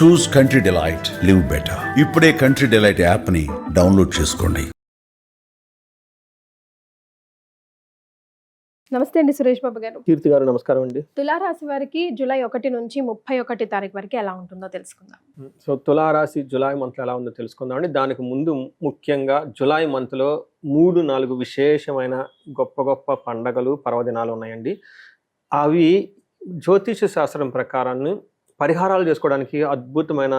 చూస్ country delight, live better. ఇప్పుడే country delight app ని download చేసుకోండి. నమస్తే అండి సురేష్ బాబు గారు. కీర్తి గారు నమస్కారం అండి. తులారాశి వారికి జూలై 1 నుంచి 31 తారీఖు వరకు ఎలా ఉంటుందో తెలుసుకుందాం. సో తులారాశి జులై మంత్ ఎలా ఉందో తెలుసుకుందాం అండి. దానికి ముందు ముఖ్యంగా జులై మంత్లో 3-4 విశేషమైన గొప్ప గొప్ప పండగలు పర్వదినాలు ఉన్నాయండి. అవి జ్యోతిష శాస్త్రం ప్రకారాన్ని పరిహారాలు చేసుకోవడానికి అద్భుతమైన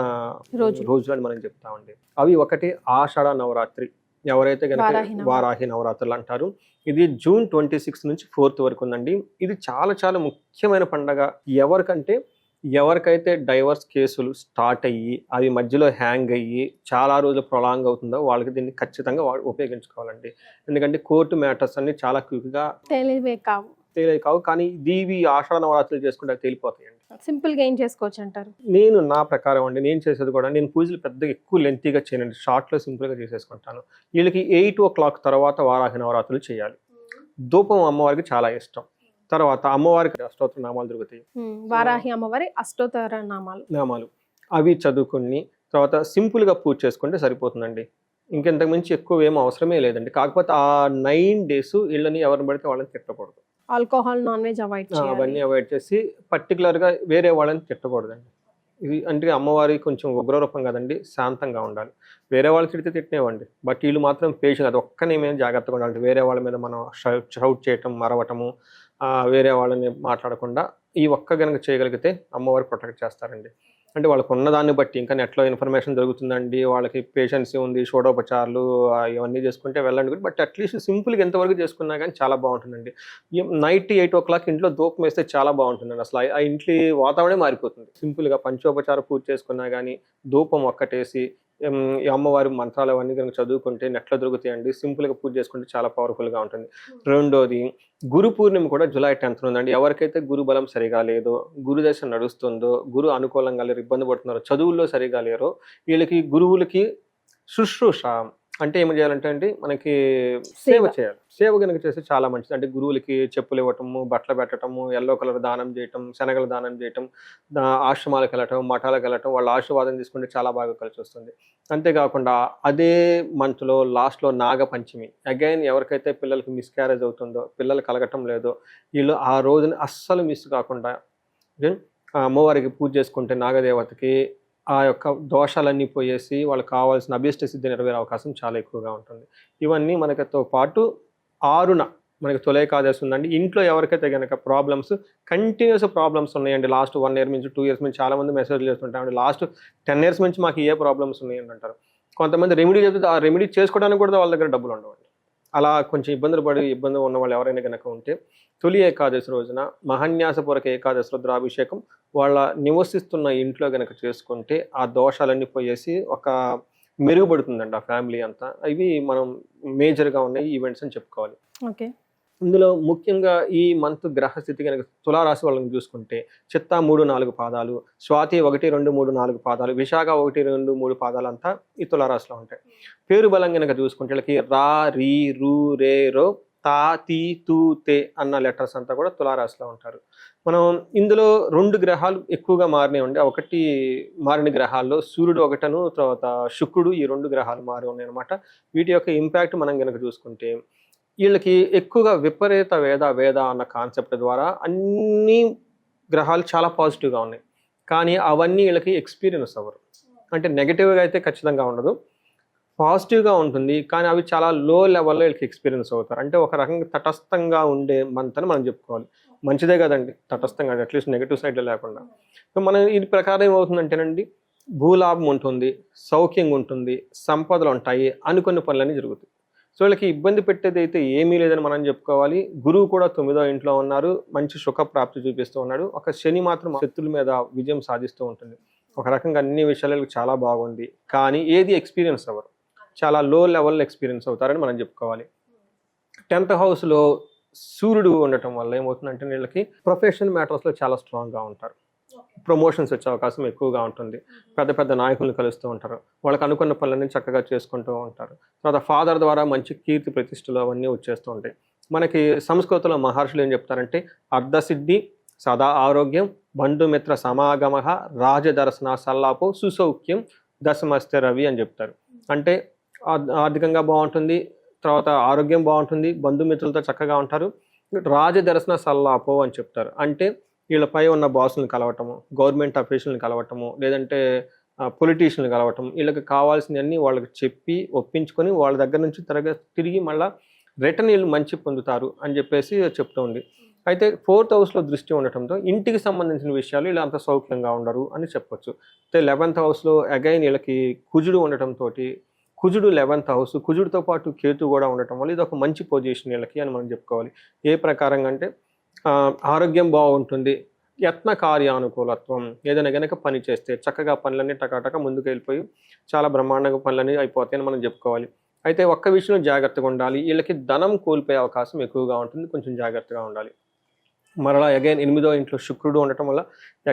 రోజులు అని మనం చెప్తామండి. అవి ఒకటి ఆషాఢ నవరాత్రి, ఎవరైతే కనుక వారాహి నవరాత్రులు అంటారు. ఇది జూన్ 26 నుంచి 4 వరకు ఉందండి. ఇది చాలా చాలా ముఖ్యమైన పండగ. ఎవరికైతే డైవర్స్ కేసులు స్టార్ట్ అయ్యి అవి మధ్యలో హ్యాంగ్ అయ్యి చాలా రోజులు ప్రొలాంగ్ అవుతుందో వాళ్ళకి దీన్ని ఖచ్చితంగా ఉపయోగించుకోవాలండి. ఎందుకంటే కోర్టు మ్యాటర్స్ అన్ని చాలా క్విక్గా తెలియదు కావు, కానీ ఇవి ఆషాఢ నవరాత్రులు చేసుకుంటే తేలిపోతాయండి. సింపుల్ గా ఏం చేసుకోవచ్చు అంటారు? నేను నా ప్రకారం అండి, నేను చేసేది కూడా, నేను పూజలు పెద్దగా ఎక్కువ లెంతీగా చేయనండి, షార్ట్లో సింపుల్గా చేసేసుకుంటాను. వీళ్ళకి 8 o'clock తర్వాత వారాహి నవరాత్రులు చేయాలి. ధూపం అమ్మవారికి చాలా ఇష్టం. తర్వాత అమ్మవారికి అష్టోత్తర నామాలు దొరుకుతాయి. వారాహి అమ్మవారి అష్టోత్తర నామాలు అవి చదువుకుని తర్వాత సింపుల్గా పూజ చేసుకుంటే సరిపోతుందండి. ఇంకెంతకు మించి ఎక్కువ ఏం అవసరమే లేదండి. కాకపోతే ఆ 9 days వీళ్ళని ఎవరిని పడితే వాళ్ళని తిట్టకూడదు. ఆల్కహాల్, నాన్ వెజ్ అవన్నీ అవాయిడ్ చేసి పర్టికులర్గా వేరే వాళ్ళని తిట్టకూడదండి. ఇది అంటే అమ్మవారి కొంచెం ఉగ్రరూపం కదండి, శాంతంగా ఉండాలి. వేరే వాళ్ళు తిట్టేవండి, బట్ వీళ్ళు మాత్రం పేషెంట్, అది ఒక్కనే మేము జాగ్రత్తగా ఉండాలి. వేరే వాళ్ళ మీద మనం షౌట్ చేయటం, మరవటము, వేరే వాళ్ళని మాట్లాడకుండా ఈ ఒక్క గనక చేయగలిగితే అమ్మవారు ప్రొటెక్ట్ చేస్తారండి. అంటే వాళ్ళకు ఉన్నదాన్ని బట్టి ఇంకా నెట్లో ఇన్ఫర్మేషన్ దొరుకుతుందండి, వాళ్ళకి పేషెన్సీ ఉంది, షోడోపచారాలు ఇవన్నీ చేసుకుంటే వెళ్ళండి. బట్ అట్లీస్ట్ సింపుల్గా ఎంతవరకు చేసుకున్నా కానీ చాలా బాగుంటుందండి. నైట్ 8 o'clock ఇంట్లో ధూపం వేస్తే చాలా బాగుంటుందండి. అసలు ఆ ఇంట్లో వాతావరణమే మారిపోతుంది. సింపుల్గా పంచోపచార పూజ చేసుకున్నా కానీ ధూపం ఒక్కటేసి ఈ అమ్మవారి మంత్రాలు అవన్నీ కనుక చదువుకుంటే నెట్లో దొరుకుతాయండి. సింపుల్గా పూజ చేసుకుంటే చాలా పవర్ఫుల్గా ఉంటుంది. రెండోది, గురు పూర్ణిమ కూడా జూలై 10 ఉందండి. ఎవరికైతే గురు బలం సరిగా లేదో, గురుదశ నడుస్తుందో, గురు అనుకూలంగా లేరు, ఇబ్బంది పడుతున్నారో, చదువుల్లో సరిగా లేరో, వీళ్ళకి గురువులకి శుశ్రూష అంటే ఏం చేయాలంటే అండి, మనకి సేవ చేయాలి. సేవ కనుక చేస్తే చాలా మంచిది. అంటే గురువులకి చెప్పులు ఇవ్వటము, బట్టలు పెట్టడము, ఎల్లో కలర్ దానం చేయటం, శనగలు దానం చేయటం, ఆశ్రమాలకు వెళ్ళటం, మఠాలకు వెళ్ళటం, వాళ్ళ ఆశీర్వాదం తీసుకుంటే చాలా బాగా కలిసి వస్తుంది. అంతేకాకుండా అదే మంత్లో లాస్ట్లో నాగపంచమి, అగైన్ ఎవరికైతే పిల్లలకి మిస్క్యారేజ్ అవుతుందో, పిల్లలు కలగటం లేదో, వీళ్ళు ఆ రోజుని అస్సలు మిస్ కాకుండా అమ్మవారికి పూజ చేసుకుంటే నాగదేవతకి ఆ యొక్క దోషాలన్నీ పోయేసి వాళ్ళకి కావాల్సిన అభీష్ట సిద్ధి నెరవేరే అవకాశం చాలా ఎక్కువగా ఉంటుంది. ఇవన్నీ మనతో పాటు 6న మనకి తొలేకాదశి ఉందండి. ఇంట్లో ఎవరికైతే కనుక కంటిన్యూస్ ప్రాబ్లమ్స్ ఉన్నాయండి, లాస్ట్ 1 year నుంచి 2 years నుంచి చాలామంది మెసేజ్ చేస్తుంటామండి, లాస్ట్ 10 years నుంచి మాకు ఏ ప్రాబ్లమ్స్ ఉన్నాయండి అంటారు. కొంతమంది రెమెడీ చెప్తే ఆ రెమెడీ చేసుకోవడానికి కూడా వాళ్ళ దగ్గర డబ్బులు ఉండవండి. అలా కొంచెం ఇబ్బంది ఉన్న వాళ్ళు ఎవరైనా కనుక ఉంటే తొలి ఏకాదశి రోజున మహాన్యాసపూరక ఏకాదశి రుద్రాభిషేకం వాళ్ళ నివసిస్తున్న ఇంట్లో కనుక చేసుకుంటే ఆ దోషాలన్నీ పోయేసి ఒక మెరుగుపడుతుందండి ఆ ఫ్యామిలీ అంతా. ఇవి మనం మేజర్గా ఉన్నాయి ఈవెంట్స్ అని చెప్పుకోవాలి. ఓకే. ఇందులో ముఖ్యంగా ఈ మంత్ గ్రహస్థితి కనుక తులారాశి వాళ్ళని చూసుకుంటే చిత్తా 3-4 పాదాలు, స్వాతి 1-2-3-4 పాదాలు, విశాఖ 1-2-3 పాదాలు అంతా ఈ తులారాశిలో ఉంటాయి. పేరు బలం కనుక చూసుకుంటే వీళ్ళకి రా, రీ, రూ, రే, రో, తా, తీ, తూ, తే అన్న లెటర్స్ అంతా కూడా తులారాశిలో ఉంటారు. మనం ఇందులో 2 గ్రహాలు ఎక్కువగా మారినాయి ఉండే. ఒకటి మారిన గ్రహాల్లో సూర్యుడు ఒకటను, తర్వాత శుక్రుడు, ఈ 2 గ్రహాలు మారి ఉన్నాయి అనమాట. వీటి యొక్క ఇంపాక్ట్ మనం కనుక చూసుకుంటే వీళ్ళకి ఎక్కువగా విపరీత వేద అన్న కాన్సెప్ట్ ద్వారా అన్ని గ్రహాలు చాలా పాజిటివ్గా ఉన్నాయి, కానీ అవన్నీ వీళ్ళకి ఎక్స్పీరియన్స్ అవ్వరు. అంటే నెగిటివ్గా అయితే ఖచ్చితంగా ఉండదు, పాజిటివ్గా ఉంటుంది, కానీ అవి చాలా లో లెవెల్లో వీళ్ళకి ఎక్స్పీరియన్స్ అవుతారు. అంటే ఒక రకంగా తటస్థంగా ఉండే మంత్ అని మనం చెప్పుకోవాలి. మంచిదే కదండి తటస్థంగా, అట్లీస్ట్ నెగిటివ్ సైడ్లో లేకుండా. సో మనం ఈ ప్రకారం ఏమవుతుందంటేనండి, భూలాభం ఉంటుంది, సౌఖ్యంగా ఉంటుంది, సంపదలు ఉంటాయి, అనుకున్న పనులన్నీ జరుగుతాయి. సో వీళ్ళకి ఇబ్బంది పెట్టేది అయితే ఏమీ లేదని మనం చెప్పుకోవాలి. గురువు కూడా 9వ ఇంట్లో ఉన్నారు, మంచి సుఖ ప్రాప్తి చూపిస్తూ ఉన్నాడు. ఒక శని మాత్రం శత్రుల మీద విజయం సాధిస్తూ ఉంటుంది. ఒక రకంగా అన్ని విషయాలకు చాలా బాగుంది, కానీ ఏది ఎక్స్పీరియన్స్ అవ్వరు, చాలా లో లెవెల్లో ఎక్స్పీరియన్స్ అవుతారని మనం చెప్పుకోవాలి. 10th హౌస్లో సూర్యుడు ఉండటం వల్ల ఏమవుతుందంటే వీళ్ళకి ప్రొఫెషనల్ మ్యాటర్స్లో చాలా స్ట్రాంగ్గా ఉంటారు. ప్రమోషన్స్ వచ్చే అవకాశం ఎక్కువగా ఉంటుంది. పెద్ద పెద్ద నాయకులను కలుస్తూ ఉంటారు, వాళ్ళకి అనుకున్న పనులన్నీ చక్కగా చేసుకుంటూ ఉంటారు. తర్వాత ఫాదర్ ద్వారా మంచి కీర్తి ప్రతిష్టలు అవన్నీ వచ్చేస్తూ ఉంటాయి. మనకి సంస్కృతంలో మహర్షులు ఏం చెప్తారంటే అర్ధసిద్ధి, సదా ఆరోగ్యం, బంధుమిత్ర సమాగమ, రాజదర్శన సల్లాపో, సుసౌఖ్యం, దశమస్తే రవి అని చెప్తారు. అంటే ఆర్థికంగా బాగుంటుంది, తర్వాత ఆరోగ్యం బాగుంటుంది, బంధుమిత్రులతో చక్కగా ఉంటారు. రాజదర్శన సల్లాపో అని చెప్తారు. అంటే వీళ్ళపై ఉన్న బాసులను కలవటము, గవర్నమెంట్ అఫీషియల్ని కలవటము, లేదంటే పొలిటీషియన్లు కలవటం, వీళ్ళకి కావాల్సినవన్నీ వాళ్ళకి చెప్పి ఒప్పించుకొని వాళ్ళ దగ్గర నుంచి తిరిగి మళ్ళీ రిటర్న్ వీళ్ళు మంచి పొందుతారు అని చెప్పేసి చెప్తూ ఉంది. అయితే 4th హౌస్లో దృష్టి ఉండటంతో ఇంటికి సంబంధించిన విషయాలు వీళ్ళు అంత సౌఖ్యంగా ఉండరు అని చెప్పొచ్చు. అయితే 11th హౌస్లో అగైన్ వీళ్ళకి కుజుడు ఉండటంతో, కుజుడు 11th హౌస్, కుజుడితో పాటు కేతు కూడా ఉండటం వల్ల ఇది ఒక మంచి పొజిషన్ వీళ్ళకి అని మనం చెప్పుకోవాలి. ఏ ప్రకారంగా అంటే ఆరోగ్యం బాగుంటుంది, యత్న కార్యానుకూలత్వం, ఏదైనా కనుక పని చేస్తే చక్కగా పనులన్నీ టకాటక ముందుకు వెళ్ళిపోయి చాలా బ్రహ్మాండంగా పనులన్నీ అయిపోతాయని మనం చెప్పుకోవాలి. అయితే ఒక్క విషయంలో జాగ్రత్తగా ఉండాలి, వీళ్ళకి ధనం కోల్పోయే అవకాశం ఎక్కువగా ఉంటుంది, కొంచెం జాగ్రత్తగా ఉండాలి. మరలా అగైన్ 8వ ఇంట్లో శుక్రుడు ఉండటం వల్ల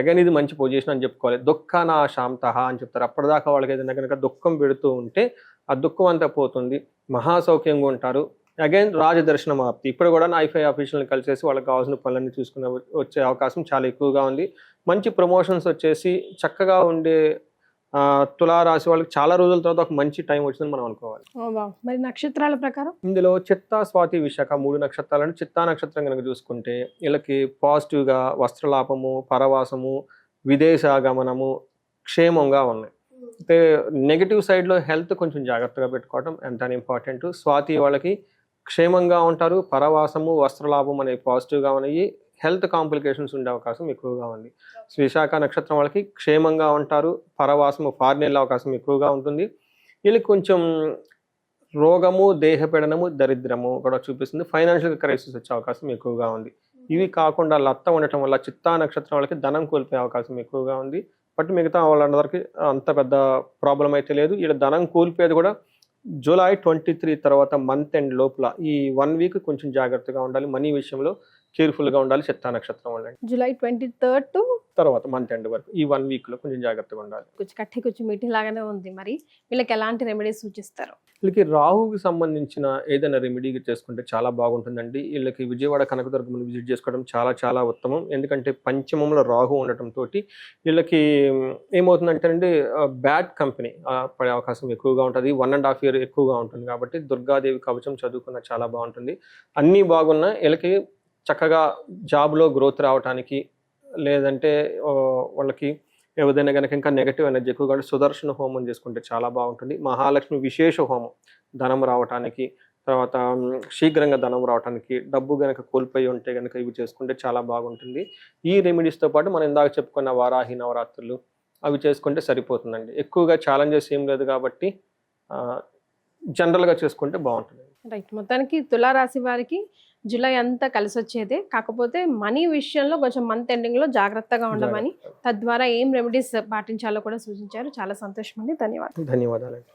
అగైన్ ఇది మంచి పొజిషన్ అని చెప్పుకోవాలి. దుఃఖనా శాంతః అని చెప్తారు. అప్పటిదాకా వాళ్ళకి ఏదైనా కనుక దుఃఖం పెడుతూ ఉంటే ఆ దుఃఖం అంతా పోతుంది, మహాసౌఖ్యంగా ఉంటారు. అగైన్ రాజదర్శనం ఆప్తి, ఇప్పుడు కూడా ఐఫై ఆఫీషియల్ని కలిసేసి వాళ్ళకి కావాల్సిన పనులన్నీ చూసుకునే వచ్చే అవకాశం చాలా ఎక్కువగా ఉంది. మంచి ప్రమోషన్స్ వచ్చేసి చక్కగా ఉండే తులారాశి వాళ్ళకి చాలా రోజుల తర్వాత ఒక మంచి టైం వచ్చిందని మనం అనుకోవాలి. మరి నక్షత్రాల ప్రకారం ఇందులో చిత్తా, స్వాతి, విశాఖ 3 నక్షత్రాలను చిత్తా నక్షత్రం కనుక చూసుకుంటే వీళ్ళకి పాజిటివ్గా వస్త్రలాభము, పరవాసము, విదేశాగమనము, క్షేమంగా ఉన్నాయి. అయితే నెగిటివ్ సైడ్లో హెల్త్ కొంచెం జాగ్రత్తగా పెట్టుకోవడం ఎంత ఇంపార్టెంట్. స్వాతి వాళ్ళకి క్షేమంగా ఉంటారు, పరవాసము, వస్త్రలాభం అనేవి పాజిటివ్గా ఉన్నాయి, హెల్త్ కాంప్లికేషన్స్ ఉండే అవకాశం ఎక్కువగా ఉంది. విశాఖ నక్షత్రం వాళ్ళకి క్షేమంగా ఉంటారు, పరవాసము, ఫారిన్ వెళ్ళే అవకాశం ఎక్కువగా ఉంటుంది. వీళ్ళకి కొంచెం రోగము, దేహపీడనము, దరిద్రము కూడా చూపిస్తుంది, ఫైనాన్షియల్ క్రైసిస్ వచ్చే అవకాశం ఎక్కువగా ఉంది. ఇవి కాకుండా లత్త ఉండటం వల్ల చిత్తా నక్షత్రం వాళ్ళకి ధనం కోల్పోయే అవకాశం ఎక్కువగా ఉంది. బట్ మిగతా వాళ్ళందరికీ అంత పెద్ద ప్రాబ్లం అయితే లేదు. వీళ్ళ ధనం కోల్పోయేది కూడా జూలై 23 తర్వాత మంత్ ఎండ్ లోపల ఈ 1 వీక్ కొంచెం జాగ్రత్తగా ఉండాలి, మనీ విషయంలో కేర్ఫుల్గా ఉండాలి చిత్తా నక్షత్రం వాళ్ళండి. జూలై 23rd టు తర్వాత మంత్ ఎండ్ వరకు ఈ 1 వీక్లో కొంచెం జాగ్రత్తగా ఉండాలి. కొంచెం కట్టి కొంచెం మీటి లాగానే ఉంది. మరి వీళ్ళకి ఎలాంటి రెమెడీస్ సూచిస్తారు? వీళ్ళకి రాహుకి సంబంధించిన ఏదైనా రెమెడీ చేసుకుంటే చాలా బాగుంటుందండి. వీళ్ళకి విజయవాడ కనకదుర్గమ్మని విజిట్ చేసుకోవడం చాలా చాలా ఉత్తమం. ఎందుకంటే పంచమంలో రాహు ఉండటంతో వీళ్ళకి ఏమవుతుందంటే అండి బ్యాడ్ కంపెనీ పడే అవకాశం ఎక్కువగా ఉంటుంది, 1.5 year ఎక్కువగా ఉంటుంది. కాబట్టి దుర్గాదేవి కవచం చదువుకున్న చాలా బాగుంటుంది. అన్నీ బాగున్నా వీళ్ళకి చక్కగా జాబ్లో గ్రోత్ రావడానికి, లేదంటే వాళ్ళకి ఏదైనా కనుక ఇంకా నెగటివ్ ఎనర్జీ ఎక్కువగా సుదర్శన హోమం చేసుకుంటే చాలా బాగుంటుంది. మహాలక్ష్మి విశేష హోమం ధనం రావడానికి, తర్వాత శీఘ్రంగా ధనం రావడానికి, డబ్బు కనుక కోల్పోయి ఉంటే కనుక ఇవి చేసుకుంటే చాలా బాగుంటుంది. ఈ రెమెడీస్తో పాటు మనం ఇందాక చెప్పుకున్న వారాహి నవరాత్రులు అవి చేసుకుంటే సరిపోతుందండి. ఎక్కువగా ఛాలెంజెస్ ఏం లేదు కాబట్టి జనరల్గా చేసుకుంటే బాగుంటుంది. రైట్, మొత్తానికి తులారాశి వారికి జూలై అంతా కలిసి వచ్చేదే, కాకపోతే మనీ విషయంలో కొంచెం మంత్ ఎండింగ్లో జాగ్రత్తగా ఉండమని, తద్వారా ఏం రెమెడీస్ పాటించాలో కూడా సూచించారు. చాలా సంతోషం అండి, ధన్యవాదాలు. ధన్యవాదాలండి.